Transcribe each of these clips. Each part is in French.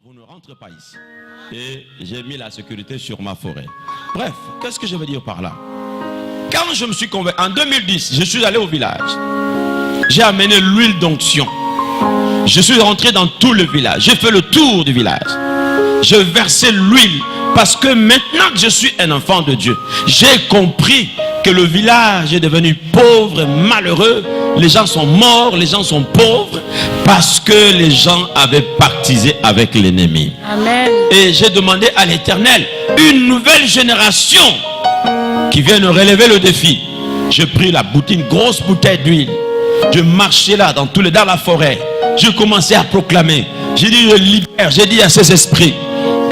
vous ne rentrez pas ici. Et j'ai mis la sécurité sur ma forêt. Bref, qu'est-ce que je veux dire par là? Quand je me suis convaincu, en 2010, je suis allé au village. J'ai amené l'huile d'onction. Je suis rentré dans tout le village. J'ai fait le tour du village. Je versais l'huile parce que maintenant que je suis un enfant de Dieu, j'ai compris que le village est devenu pauvre, malheureux. Les gens sont morts, les gens sont pauvres parce que les gens avaient pactisé avec l'ennemi. Amen. Et j'ai demandé à l'Éternel une nouvelle génération qui vienne relever le défi. J'ai pris une grosse bouteille d'huile. Je marchais là dans la forêt. Je commençais à proclamer. J'ai dit, je libère. J'ai dit à ces esprits,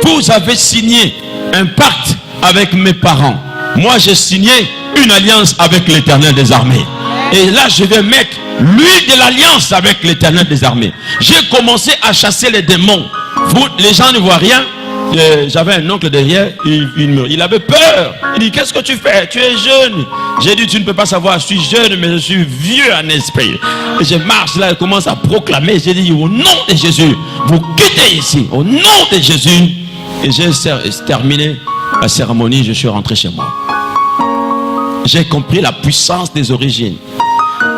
vous avez signé un pacte avec mes parents. Moi, j'ai signé une alliance avec l'Éternel des armées. Et là, je vais mettre l'huile de l'alliance avec l'Éternel des armées. J'ai commencé à chasser les démons. Les gens ne voient rien. J'avais un oncle derrière, il avait peur. Il dit, qu'est-ce que tu fais? Tu es jeune. J'ai dit, tu ne peux pas savoir, je suis jeune, mais je suis vieux en esprit. Et je marche là, je commence à proclamer. J'ai dit, au nom de Jésus, vous quittez ici, au nom de Jésus. Et j'ai terminé la cérémonie, je suis rentré chez moi. J'ai compris la puissance des origines.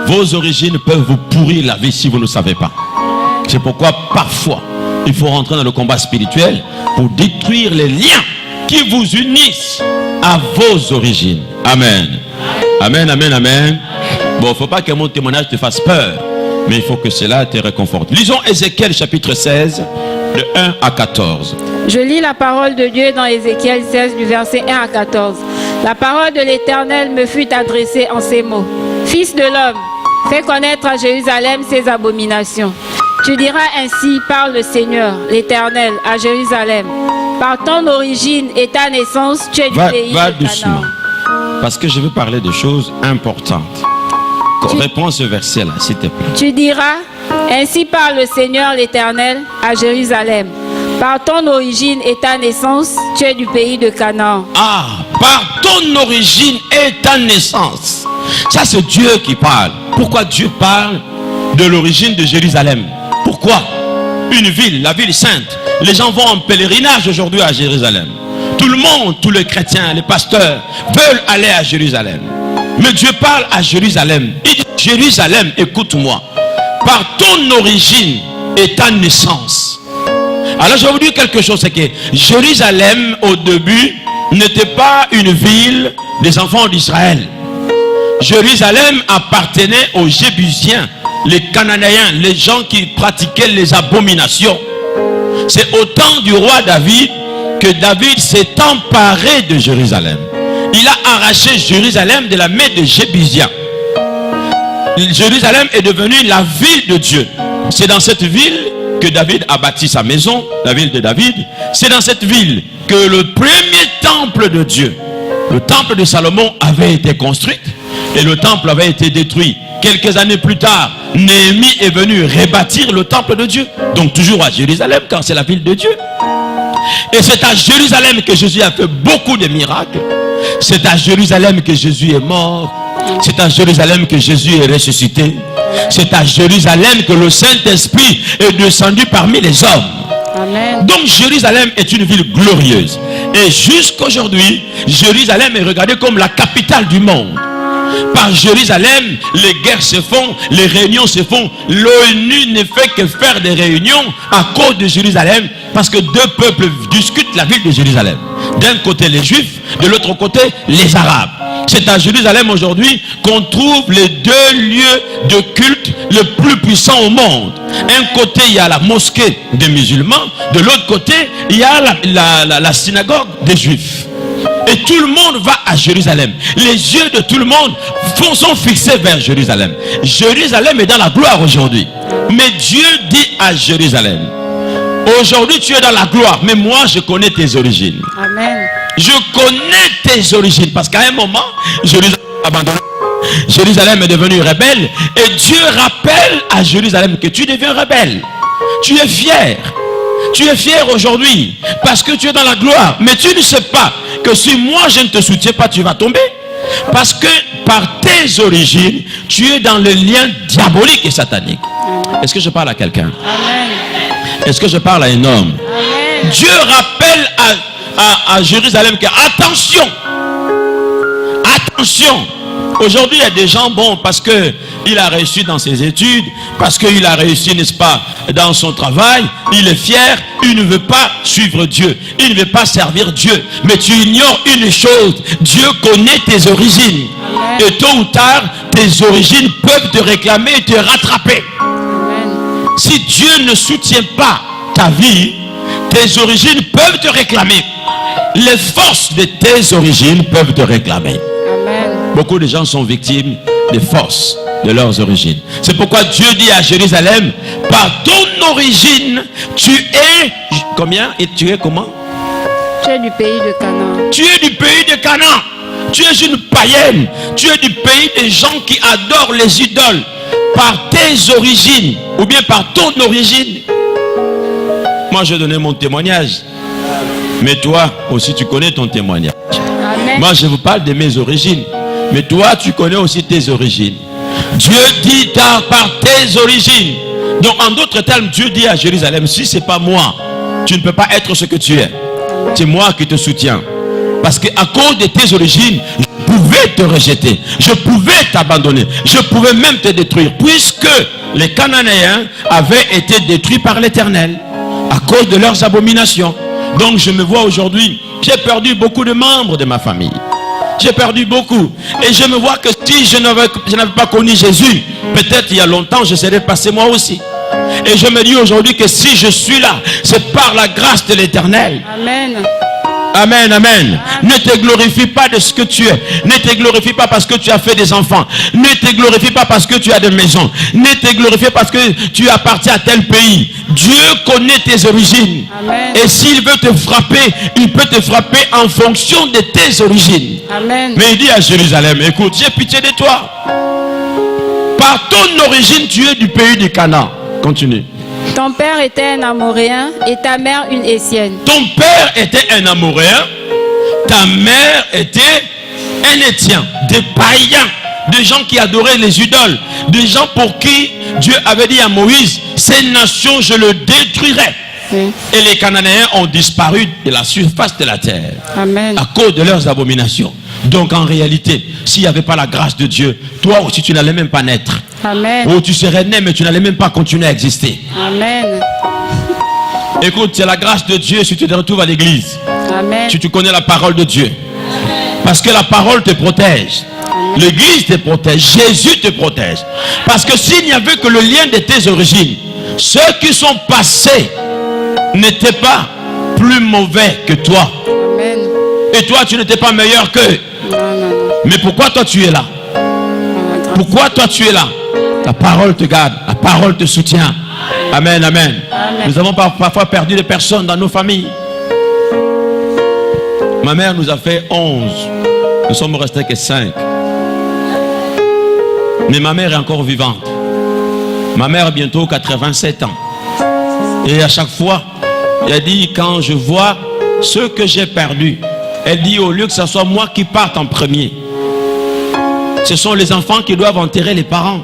Vos origines peuvent vous pourrir la vie si vous ne savez pas. C'est pourquoi parfois, il faut rentrer dans le combat spirituel pour détruire les liens qui vous unissent à vos origines. Amen. Amen, amen, amen. Bon, il ne faut pas que mon témoignage te fasse peur, mais il faut que cela te réconforte. Lisons Ézéchiel chapitre 16, de 1 à 14. Je lis la parole de Dieu dans Ézéchiel 16, du verset 1 à 14. La parole de l'Éternel me fut adressée en ces mots. Fils de l'homme, fais connaître à Jérusalem ses abominations. Tu diras ainsi, parle le Seigneur, l'Éternel, à Jérusalem. Par ton origine et ta naissance, tu es du pays de Canaan. Parce que je veux parler de choses importantes. Réponds à ce verset-là, s'il te plaît. Tu diras, ainsi parle le Seigneur, l'Éternel, à Jérusalem. Par ton origine et ta naissance, tu es du pays de Canaan. Ah, par ton origine et ta naissance. Ça, c'est Dieu qui parle. Pourquoi Dieu parle de l'origine de Jérusalem? Pourquoi? Une ville, la ville sainte. Les gens vont en pèlerinage aujourd'hui à Jérusalem. Tout le monde, tous les chrétiens, les pasteurs veulent aller à Jérusalem. Mais Dieu parle à Jérusalem. Il dit, Jérusalem, écoute-moi. Par ton origine et ta naissance. Alors je vais vous dire quelque chose, c'est que Jérusalem au début n'était pas une ville des enfants d'Israël. Jérusalem appartenait aux Jébusiens, les Cananéens, les gens qui pratiquaient les abominations. C'est au temps du roi David que David s'est emparé de Jérusalem. Il a arraché Jérusalem de la main des Jébusiens. Jérusalem est devenue la ville de Dieu. C'est dans cette ville que David a bâti sa maison, la ville de David. C'est dans cette ville que le premier temple de Dieu, le temple de Salomon, avait été construit et le temple avait été détruit. Quelques années plus tard, Néhémie est venu rebâtir le temple de Dieu. Donc toujours à Jérusalem, car c'est la ville de Dieu. Et c'est à Jérusalem que Jésus a fait beaucoup de miracles. C'est à Jérusalem que Jésus est mort. C'est à Jérusalem que Jésus est ressuscité. C'est à Jérusalem que le Saint-Esprit est descendu parmi les hommes. Amen. Donc Jérusalem est une ville glorieuse. Et jusqu'aujourd'hui, Jérusalem est regardée comme la capitale du monde. Par Jérusalem, les guerres se font, les réunions se font. L'ONU ne fait que faire des réunions à cause de Jérusalem, parce que deux peuples discutent la ville de Jérusalem. D'un côté les Juifs, de l'autre côté les Arabes. C'est à Jérusalem aujourd'hui qu'on trouve les deux lieux de culte les plus puissants au monde. D'un côté, il y a la mosquée des musulmans. De l'autre côté, il y a la synagogue des Juifs. Et tout le monde va à Jérusalem. Les yeux de tout le monde sont fixés vers Jérusalem. Jérusalem est dans la gloire aujourd'hui. Mais Dieu dit à Jérusalem, aujourd'hui tu es dans la gloire, mais moi je connais tes origines. Amen. Je connais tes origines, parce qu'à un moment, Jérusalem est abandonné. Jérusalem est devenue rebelle. Et Dieu rappelle à Jérusalem que tu deviens rebelle. Tu es fier. Tu es fier aujourd'hui parce que tu es dans la gloire. Mais tu ne sais pas que si moi je ne te soutiens pas, tu vas tomber. Parce que par tes origines, tu es dans le lien diabolique et satanique. Est-ce que je parle à quelqu'un? Amen. Est-ce que je parle à un homme? Amen. Dieu rappelle à Jérusalem que attention, attention. Aujourd'hui, il y a des gens, bon, parce qu'il a réussi dans ses études, parce qu'il a réussi, n'est-ce pas, dans son travail, il est fier, il ne veut pas suivre Dieu, il ne veut pas servir Dieu. Mais tu ignores une chose, Dieu connaît tes origines. Amen. Et tôt ou tard, tes origines peuvent te réclamer et te rattraper. Amen. Si Dieu ne soutient pas ta vie, tes origines peuvent te réclamer. Les forces de tes origines peuvent te réclamer. Amen. Beaucoup de gens sont victimes des forces de leurs origines. C'est pourquoi Dieu dit à Jérusalem, par ton origine, tu es combien? Et tu es comment? Tu es du pays de Canaan. Tu es du pays de Canaan. Tu es une païenne. Tu es du pays des gens qui adorent les idoles. Par tes origines, ou bien par ton origine. Moi, je donnais mon témoignage. Mais toi aussi, tu connais ton témoignage. Amen. Moi, je vous parle de mes origines. Mais toi, tu connais aussi tes origines. Dieu dit par tes origines. Donc, en d'autres termes, Dieu dit à Jérusalem, si ce n'est pas moi, tu ne peux pas être ce que tu es. C'est moi qui te soutiens. Parce qu'à cause de tes origines, je pouvais te rejeter. Je pouvais t'abandonner. Je pouvais même te détruire. Puisque les Cananéens avaient été détruits par l'Éternel à cause de leurs abominations. Donc, je me vois aujourd'hui, j'ai perdu beaucoup de membres de ma famille. J'ai perdu beaucoup. Et je me vois que si je n'avais pas connu Jésus, peut-être il y a longtemps, je serais passé moi aussi. Et je me dis aujourd'hui que si je suis là, c'est par la grâce de l'Éternel. Amen. Amen, amen. Ne te glorifie pas de ce que tu es. Ne te glorifie pas parce que tu as fait des enfants. Ne te glorifie pas parce que tu as des maisons. Ne te glorifie parce que tu appartiens à tel pays. Dieu connaît tes origines. Amen. Et s'il veut te frapper, il peut te frapper en fonction de tes origines. Amen. Mais il dit à Jérusalem, écoute, j'ai pitié de toi. Par ton origine, tu es du pays du Canaan. Continue. Ton père était un Amoréen et ta mère une Hétienne. Ton père était un Amoréen, ta mère était un Hétien, des païens, des gens qui adoraient les idoles, des gens pour qui Dieu avait dit à Moïse, ces nations je le détruirai. Oui. Et les Cananéens ont disparu de la surface de la terre. Amen. À cause de leurs abominations. Donc en réalité, s'il n'y avait pas la grâce de Dieu, toi aussi tu n'allais même pas naître. Amen. Ou tu serais né mais tu n'allais même pas continuer à exister. Amen. Écoute, c'est la grâce de Dieu si tu te retrouves à l'église. Amen. Si tu connais la parole de Dieu. Parce que la parole te protège. L'église te protège. Jésus te protège. Parce que s'il n'y avait que le lien de tes origines, ceux qui sont passés n'étaient pas plus mauvais que toi. Amen. Et toi, tu n'étais pas meilleur qu'eux. Non, non, non. Mais pourquoi toi tu es là? Pourquoi toi tu es là? La parole te garde. La parole te soutient. Amen, amen. Amen. Nous avons parfois perdu des personnes dans nos familles. Ma mère nous a fait 11. Nous sommes restés que 5. Mais ma mère est encore vivante. Ma mère a bientôt 87 ans. Et à chaque fois, elle dit, quand je vois ce que j'ai perdu, elle dit, au lieu que ce soit moi qui parte en premier, ce sont les enfants qui doivent enterrer les parents.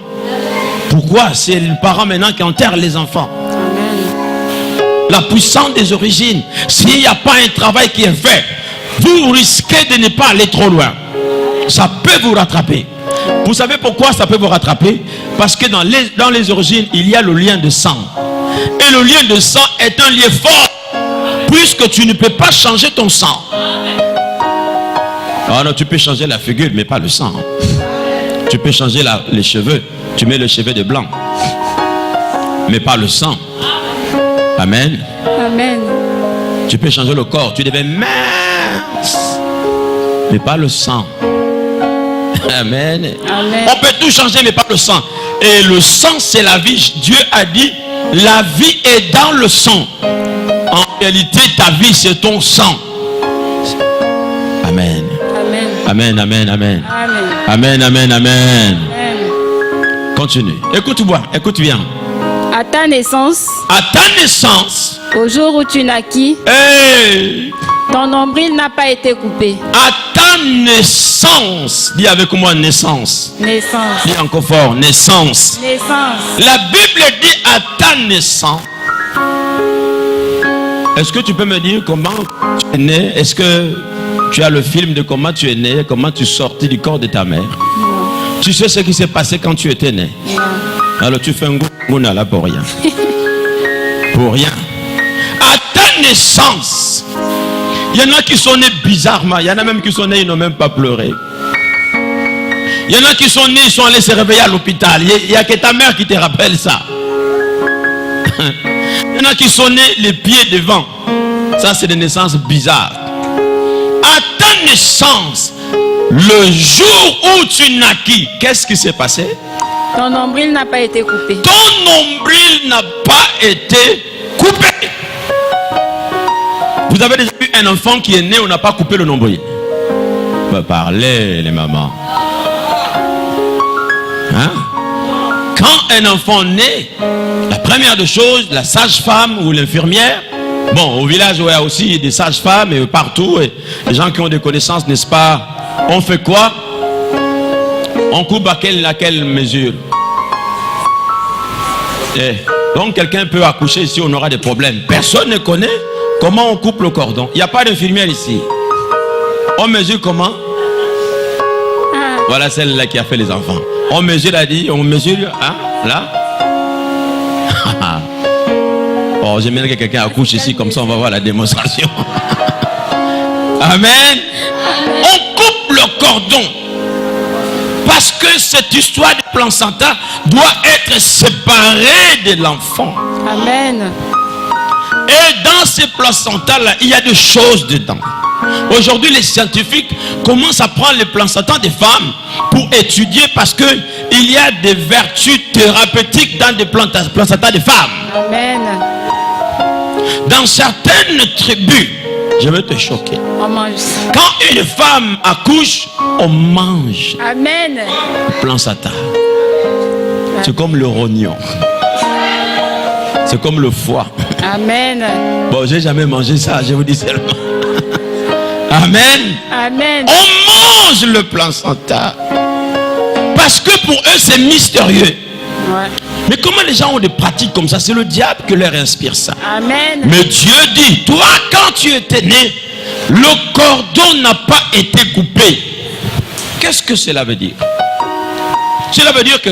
Pourquoi? C'est les parents maintenant qui enterrent les enfants. Amen. La puissance des origines. S'il n'y a pas un travail qui est fait, vous risquez de ne pas aller trop loin. Ça peut vous rattraper. Vous savez pourquoi ça peut vous rattraper? Parce que dans les origines, il y a le lien de sang. Et le lien de sang est un lien fort. Puisque tu ne peux pas changer ton sang. Ah non, tu peux changer la figure, mais pas le sang. Tu peux changer les cheveux. Tu mets le cheveu de blanc. Mais pas le sang. Amen. Amen. Tu peux changer le corps. Tu deviens mince. Mais pas le sang. Amen. Amen. On peut tout changer, mais pas le sang. Et le sang, c'est la vie. Dieu a dit, la vie est dans le sang. En réalité, ta vie, c'est ton sang. Amen. Amen. Amen, amen, amen. Amen. Amen, amen, amen. Amen. Continue. Écoute-moi, écoute bien. À ta naissance, À ta naissance, au jour où tu naquis, hey, ton nombril n'a pas été coupé. à ta naissance, dis avec moi naissance. Naissance. Dis encore fort, naissance. Naissance. La Bible dit à ta naissance, Est-ce que tu peux me dire comment tu es né? Est-ce que tu as le film de comment tu es né, comment tu es sorti du corps de ta mère? Non. Tu sais ce qui s'est passé quand tu étais né? Non. Alors tu fais un goût là pour rien. Pour rien. À ta naissance, il y en a qui sont nés bizarrement. Il y en a même qui sont nés, ils n'ont même pas pleuré. Il y en a qui sont nés, ils sont allés se réveiller à l'hôpital. Il n'y a que ta mère qui te rappelle ça. Il y en a qui sont nés les pieds devant. Ça, c'est des naissances bizarres. À ta naissance, le jour où tu naquis, qu'est-ce qui s'est passé? Ton nombril n'a pas été coupé. Ton nombril n'a pas été coupé. Vous avez déjà vu un enfant qui est né, on n'a pas coupé le nombril? On peut parler, les mamans. Hein? Quand un enfant naît, la première des choses, la sage-femme ou l'infirmière, bon, au village, il y a aussi des sages-femmes et partout, et les gens qui ont des connaissances, n'est-ce pas? On fait quoi? On coupe à laquelle mesure? Donc quelqu'un peut accoucher ici, on aura des problèmes. Personne ne connaît comment on coupe le cordon. Il n'y a pas d'infirmière ici. On mesure comment? Voilà celle-là qui a fait les enfants. On mesure, a dit, on mesure, hein, là. Oh, j'aimerais que quelqu'un accouche ici, comme ça on va voir la démonstration. Amen. On coupe le cordon. Parce que cette histoire de placenta doit être séparée de l'enfant. Amen. Et dans ces placentas-là, il y a des choses dedans. Aujourd'hui, les scientifiques commencent à prendre les placentas des femmes pour étudier parce que il y a des vertus thérapeutiques dans des placentas des femmes. Amen. Dans certaines tribus, je vais te choquer. On mange. Quand une femme accouche, on mange. Amen. Placenta. C'est comme le rognon. C'est comme le foie. Amen. Bon, j'ai jamais mangé ça, je vous dis seulement. Amen. Amen. On mange le placenta. Parce que pour eux, c'est mystérieux. Ouais. Mais comment les gens ont des pratiques comme ça? C'est le diable qui leur inspire ça. Amen. Mais Dieu dit, toi, quand tu étais né, le cordon n'a pas été coupé. Qu'est-ce que cela veut dire? Cela veut dire que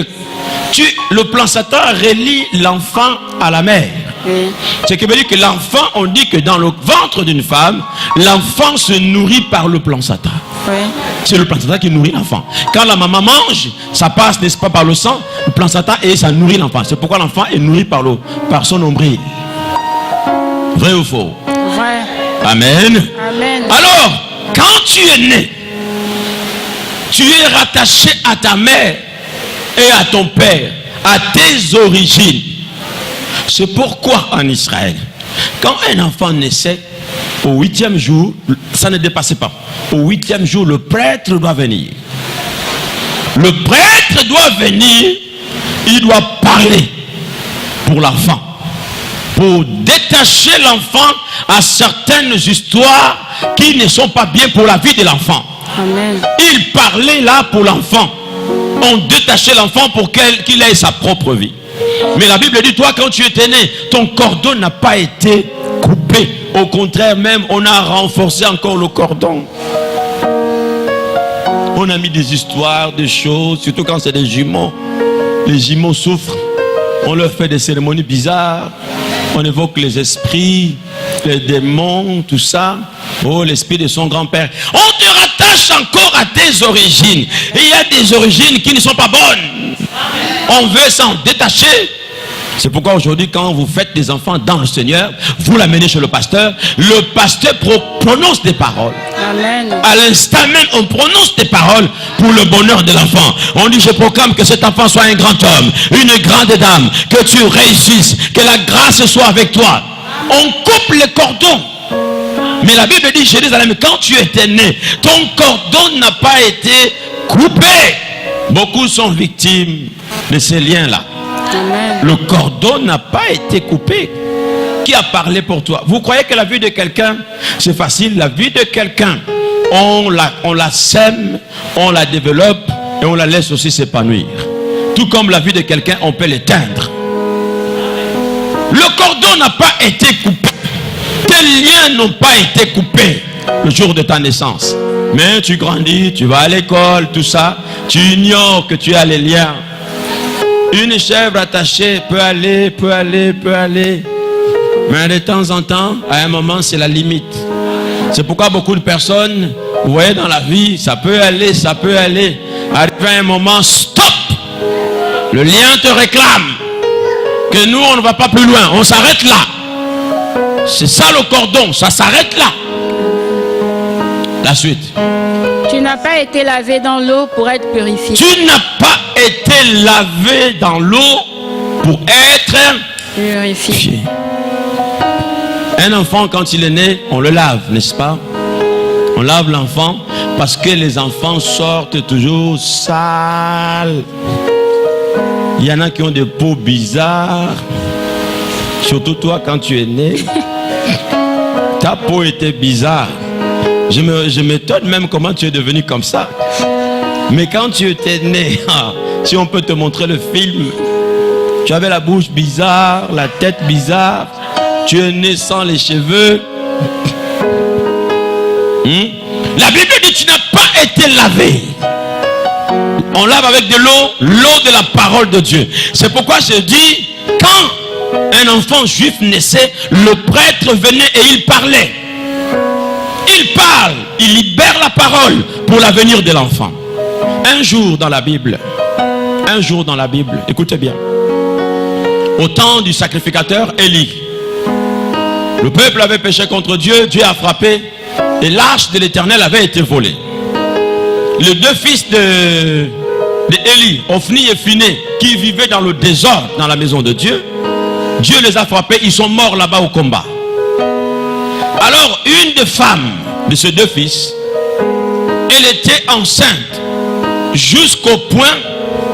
le placenta relie l'enfant à la mère. Oui. Ce qui veut dire que l'enfant, on dit que dans le ventre d'une femme, l'enfant se nourrit par le placenta. Oui. C'est le placenta qui nourrit l'enfant. Quand la maman mange, ça passe, n'est-ce pas, par le sang, le placenta, et ça nourrit l'enfant. C'est pourquoi l'enfant est nourri par son nombril. Vrai ou faux? Vrai. Amen. Amen. Alors, quand tu es né, tu es rattaché à ta mère et à ton père, à tes origines. C'est pourquoi en Israël, quand un enfant naissait, au 8e jour, ça ne dépassait pas. Au 8e jour, le prêtre doit venir. Le prêtre doit venir, il doit parler pour l'enfant. Pour détacher l'enfant à certaines histoires qui ne sont pas bien pour la vie de l'enfant. Amen. Il parlait là pour l'enfant. On détachait l'enfant pour qu'il ait sa propre vie. Mais la Bible dit, toi, quand tu étais né, ton cordon n'a pas été coupé. Au contraire, même, on a renforcé encore le cordon. On a mis des histoires, des choses, surtout quand c'est des jumeaux. Les jumeaux souffrent. On leur fait des cérémonies bizarres. On évoque les esprits, les démons, tout ça. Oh, l'esprit de son grand-père. On te rattache encore à tes origines. Et il y a des origines qui ne sont pas bonnes. On veut s'en détacher. C'est pourquoi aujourd'hui, quand vous faites des enfants dans le Seigneur, vous l'amenez chez le pasteur prononce des paroles. Amen. À l'instant même, on prononce des paroles pour le bonheur de l'enfant. On dit, je proclame que cet enfant soit un grand homme, une grande dame, que tu réussisses, que la grâce soit avec toi. On coupe les cordons. Mais la Bible dit, Jérusalem, quand tu étais né, ton cordon n'a pas été coupé. Beaucoup sont victimes de ces liens-là. Amen. Le cordon n'a pas été coupé. Qui a parlé pour toi? Vous croyez que la vie de quelqu'un, c'est facile? La vie de quelqu'un, on la sème, on la développe et on la laisse aussi s'épanouir. Tout comme la vie de quelqu'un, on peut l'éteindre. Le cordon n'a pas été coupé. Tes liens n'ont pas été coupés le jour de ta naissance. Mais tu grandis, tu vas à l'école, tout ça. Tu ignores que tu as les liens. Une chèvre attachée peut aller. Mais de temps en temps, à un moment, c'est la limite. C'est pourquoi beaucoup de personnes, vous voyez, dans la vie, ça peut aller. Arrivé à un moment, stop! Le lien te réclame. Que nous, on ne va pas plus loin. On s'arrête là. C'est ça le cordon. Ça s'arrête là. La suite. Tu n'as pas été lavé dans l'eau pour être purifié. Tu n'as pas été lavé dans l'eau pour être Purifié. Un enfant, quand il est né, on le lave, n'est-ce pas? On lave l'enfant parce que les enfants sortent toujours sales. Il y en a qui ont des peaux bizarres. Surtout toi, quand tu es né, ta peau était bizarre. Je m'étonne même comment tu es devenu comme ça. Mais quand tu étais né, si on peut te montrer le film, tu avais la bouche bizarre, la tête bizarre. Tu es né sans les cheveux. La Bible dit tu n'as pas été lavé. On lave avec de l'eau de la parole de Dieu. C'est pourquoi je dis, quand un enfant juif naissait, le prêtre venait et il parlait. Il parle, il libère la parole pour l'avenir de l'enfant. Un jour dans la Bible, écoutez bien, au temps du sacrificateur Élie, le peuple avait péché contre Dieu, Dieu a frappé et l'arche de l'Éternel avait été volée. Les deux fils d'Élie, Ophni et Phiné, qui vivaient dans le désordre dans la maison de Dieu, Dieu les a frappés, ils sont morts là-bas au combat. Alors une des femmes de ces deux fils, elle était enceinte jusqu'au point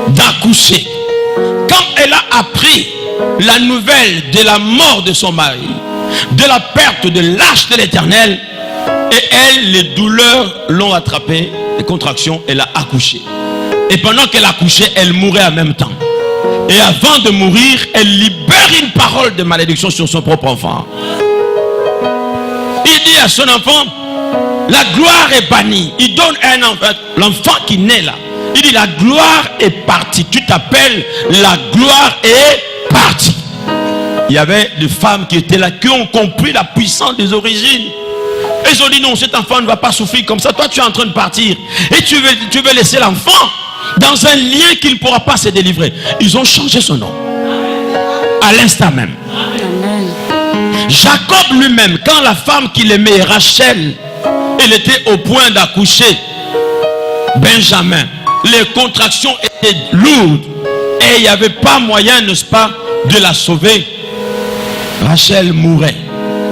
d'accoucher. Quand elle a appris la nouvelle de la mort de son mari, de la perte de l'arche de l'Éternel, et elle, les douleurs l'ont attrapée, les contractions, elle a accouché. Et pendant qu'elle accouchait, elle mourait en même temps. Et avant de mourir, elle libère une parole de malédiction sur son propre enfant. Il dit à son enfant, la gloire est bannie. Il donne un enfant, l'enfant qui naît là. Il dit, la gloire est partie. Tu t'appelles, la gloire est partie. Il y avait des femmes qui étaient là, qui ont compris la puissance des origines. Ils ont dit, non, cet enfant ne va pas souffrir comme ça. Toi, tu es en train de partir. Et tu veux laisser l'enfant dans un lien qu'il ne pourra pas se délivrer. Ils ont changé son nom. À l'instant même. Amen. Jacob lui-même, quand la femme qu'il aimait, Rachel, elle était au point d'accoucher Benjamin, les contractions étaient lourdes et il n'y avait pas moyen, n'est-ce pas, de la sauver. Rachel mourait.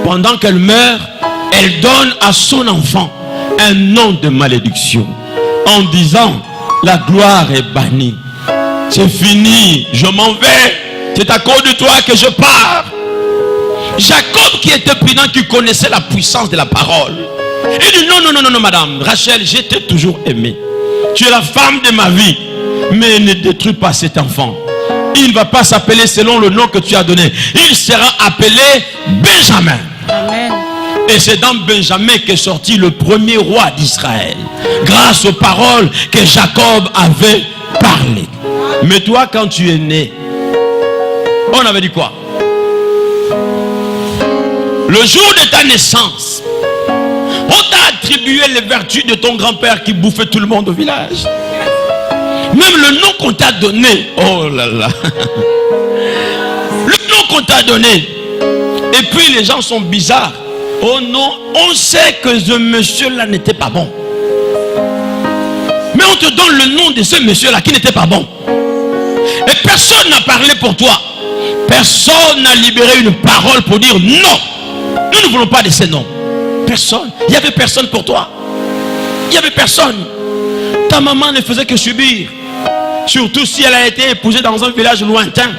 Pendant qu'elle meurt, elle donne à son enfant un nom de malédiction en disant, la gloire est bannie. C'est fini, je m'en vais. C'est à cause de toi que je pars. Jacob qui était prudent, qui connaissait la puissance de la parole, il dit non madame Rachel, je t'ai toujours aimé. Tu es la femme de ma vie. Mais ne détruis pas cet enfant. Il ne va pas s'appeler selon le nom que tu as donné. Il sera appelé Benjamin. Amen. Et c'est dans Benjamin qu'est sorti le premier roi d'Israël. Grâce aux paroles que Jacob avait parlé. Mais toi, quand tu es né, on avait dit quoi? Le jour de ta naissance, on t'a attribué les vertus de ton grand-père qui bouffait tout le monde au village. Même le nom qu'on t'a donné, oh là là, le nom qu'on t'a donné. Et puis les gens sont bizarres. Oh non, on sait que ce monsieur-là n'était pas bon. Mais on te donne le nom de ce monsieur-là qui n'était pas bon. Et personne n'a parlé pour toi. Personne n'a libéré une parole pour dire non. Nous ne voulons pas de ces noms. Personne. Il n'y avait personne pour toi. Il n'y avait personne. Ta maman ne faisait que subir. Surtout si elle a été épousée dans un village lointain.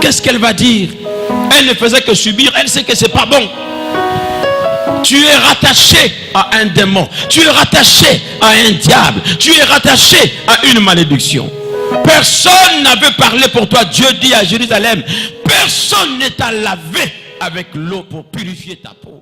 Qu'est-ce qu'elle va dire? Elle ne faisait que subir. Elle sait que c'est pas bon. Tu es rattaché à un démon. Tu es rattaché à un diable. Tu es rattaché à une malédiction. Personne n'avait parlé pour toi. Dieu dit à Jérusalem, personne n'est à laver avec l'eau pour purifier ta peau.